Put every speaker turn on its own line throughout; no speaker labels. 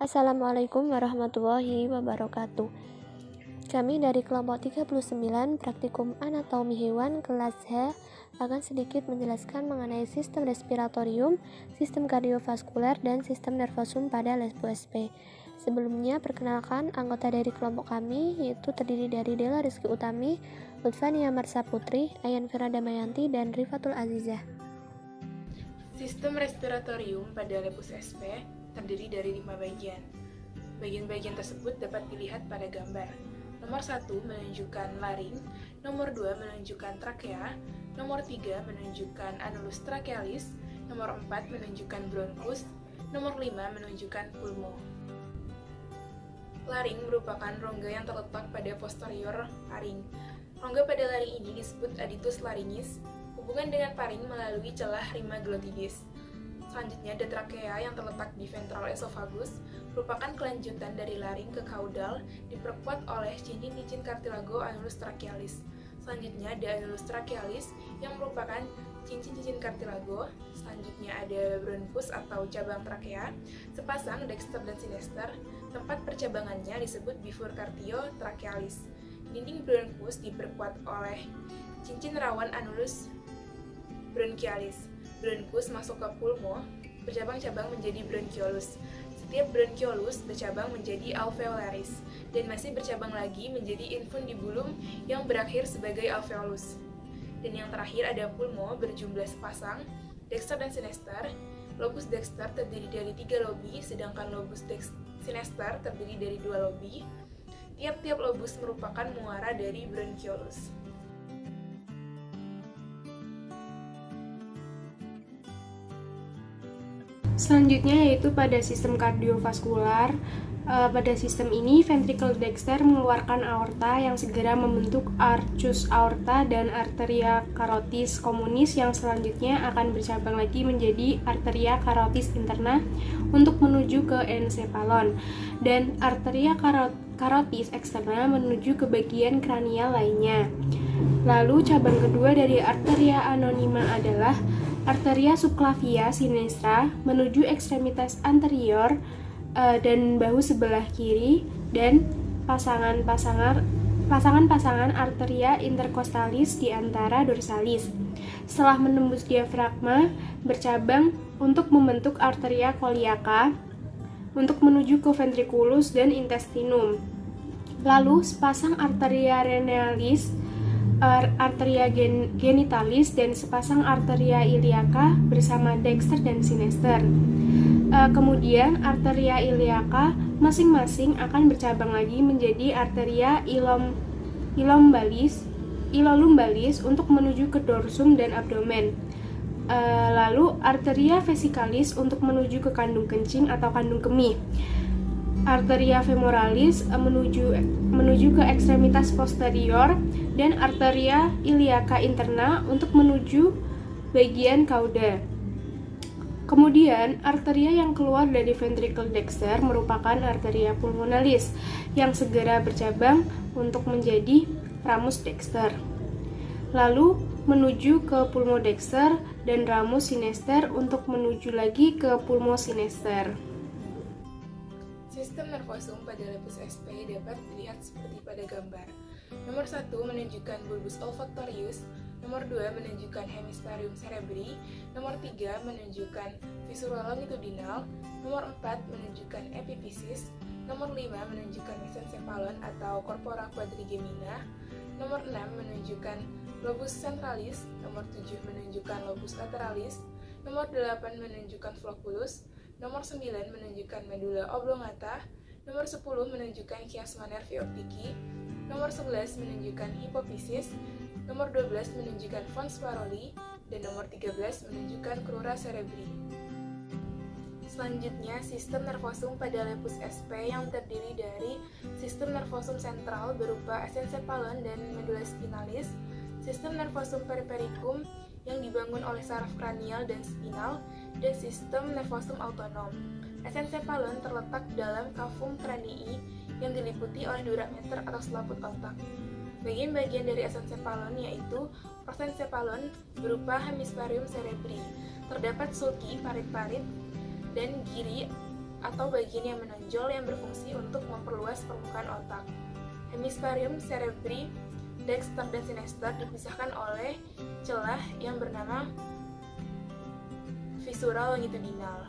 Assalamualaikum warahmatullahi wabarakatuh. Kami dari kelompok 39 Praktikum Anatomi Hewan kelas H akan sedikit menjelaskan mengenai sistem respiratorium, sistem kardiovaskuler, dan sistem nervosum pada Lesbo SP. Sebelumnya, perkenalkan anggota dari kelompok kami, yaitu terdiri dari Dela Rizky Utami, Lutfania Marsa Putri, Ayan Fira Damayanti, dan Rifatul Azizah.
Sistem respiratorium pada Lepus SP terdiri dari 5 bagian. Bagian-bagian tersebut dapat dilihat pada gambar. Nomor 1 menunjukkan laring, nomor 2 menunjukkan trakea, nomor 3 menunjukkan anulus trachealis, nomor 4 menunjukkan bronkus, nomor 5 menunjukkan pulmo. Laring merupakan rongga yang terletak pada posterior paring. Rongga pada laring ini disebut aditus laringis, hubungan dengan paring melalui celah rima glottidis. Selanjutnya, ada trakea yang terletak di ventral esophagus, merupakan kelanjutan dari laring ke kaudal, diperkuat oleh cincin-cincin cartilago anulus trachealis. Selanjutnya, ada anulus trachealis yang merupakan cincin-cincin cartilago. Selanjutnya, ada bronkus atau cabang trakea, sepasang dexter dan sinester. Tempat percabangannya disebut bifurcatio trachealis. Dinding bronkus diperkuat oleh cincin rawan anulus bronchialis. Bronkus masuk ke pulmo, bercabang-cabang menjadi bronchiolus. Setiap bronchiolus bercabang menjadi alveolaris, dan masih bercabang lagi menjadi infundibulum yang berakhir sebagai alveolus. Dan yang terakhir ada pulmo berjumlah sepasang, dexter dan sinester. Lobus dexter terdiri dari 3 lobi, sedangkan lobus sinester terdiri dari 2 lobi. Tiap-tiap lobus merupakan muara dari bronchiolus.
Selanjutnya yaitu pada sistem kardiovaskular. Pada sistem ini, ventricle dexter mengeluarkan aorta yang segera membentuk arcus aorta dan arteria carotis communis yang selanjutnya akan bercabang lagi menjadi arteria carotis interna untuk menuju ke encephalon, dan arteria carotis externa menuju ke bagian kranial lainnya. Lalu cabang kedua dari arteria anonyma adalah arteria subclavia sinistra menuju ekstremitas anterior dan bahu sebelah kiri, dan pasangan-pasangan arteria intercostalis di antara dorsalis. Setelah menembus diafragma, bercabang untuk membentuk arteria coliaca untuk menuju ke ventriculus dan intestinum. Lalu sepasang arteria renalis, arteria genitalis, dan sepasang arteria iliaca bersama dexter dan sinester. Kemudian arteria iliaca masing-masing akan bercabang lagi menjadi arteria ilolumbalis untuk menuju ke dorsum dan abdomen. Lalu arteria vesicalis untuk menuju ke kandung kencing atau kandung kemih. Arteria femoralis menuju ke ekstremitas posterior, dan arteria iliaca interna untuk menuju bagian cauda. Kemudian, arteria yang keluar dari ventricle dexter merupakan arteria pulmonalis yang segera bercabang untuk menjadi ramus dexter. Lalu menuju ke pulmodexter dan ramus sinester untuk menuju lagi ke pulmosinester.
Sistem nervosum pada Lepus SP dapat dilihat seperti pada gambar. Nomor 1 menunjukkan bulbus olfactorius, nomor 2 menunjukkan hemisphaerium cerebri, nomor 3 menunjukkan viscera longitudinal, nomor 4 menunjukkan epiphysis, nomor 5 menunjukkan mesencephalon atau corpora quadrigemina, nomor 6 menunjukkan lobus centralis, nomor 7 menunjukkan lobus lateralis, nomor 8 menunjukkan flocculus, nomor 9 menunjukkan medulla oblongata, nomor 10 menunjukkan chiasma nervi optici, nomor 11 menunjukkan hipophysis, nomor 12 menunjukkan fons paroli, dan nomor 13 menunjukkan crura cerebri. Selanjutnya, sistem nervosum pada Lepus SP yang terdiri dari sistem nervosum sentral berupa encephalon dan medulla spinalis, sistem nervosum perifericum yang dibangun oleh saraf kranial dan spinal, dan sistem nervosum autonom. Encephalon terletak dalam cavum cranii yang diliputi oleh durameter atau selaput otak. Bagian-bagian dari encephalon yaitu prosencephalon berupa hemisphaerium cerebri. Terdapat sulci, parit-parit, dan giri atau bagian yang menonjol yang berfungsi untuk memperluas permukaan otak. Hemisferium cerebri, dexter dan sinister dipisahkan oleh celah yang bernama visura longitudinal.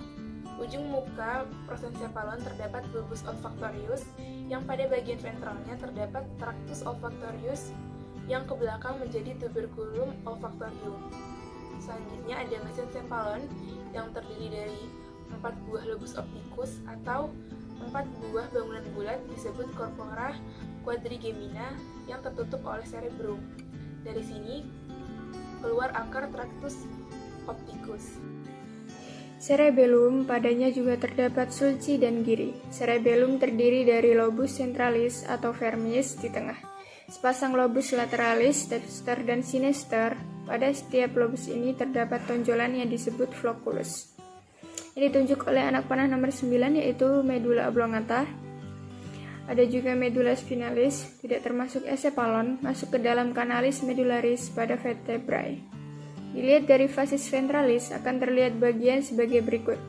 Ujung muka prosencephalon terdapat bulbus olfactorius, yang pada bagian ventralnya terdapat tractus olfactorius, yang ke belakang menjadi tuberculum olfactorium. Selanjutnya ada mesencephalon yang terdiri dari 4 buah lobus opticus atau 4 buah bangunan bulat disebut corpora quadrigemina yang tertutup oleh cerebrum. Dari sini keluar akar tractus opticus.
Cerebellum, padanya juga terdapat sulci dan giri. Cerebellum terdiri dari lobus centralis atau vermis di tengah, sepasang lobus lateralis, dexter dan sinister. Pada setiap lobus ini terdapat tonjolan yang disebut flocculus. Ini ditunjuk oleh anak panah nomor 9 yaitu medulla oblongata. Ada juga medulla spinalis, tidak termasuk encephalon, masuk ke dalam canalis medullaris pada vertebrae. Dilihat dari facies ventralis akan terlihat bagian sebagai berikut.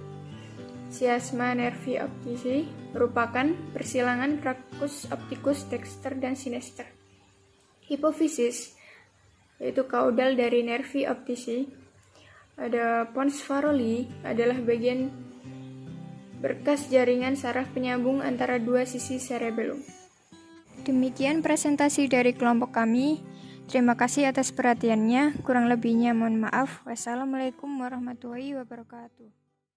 Chiasma nervi optici merupakan persilangan tractus opticus, dexter dan sinister. Hipofisis yaitu kaudal dari nervi optici. Ada pons farolii adalah bagian berkas jaringan saraf penyambung antara dua sisi cerebellum. Demikian presentasi dari kelompok kami. Terima kasih atas perhatiannya. Kurang lebihnya mohon maaf. Wassalamualaikum warahmatullahi wabarakatuh.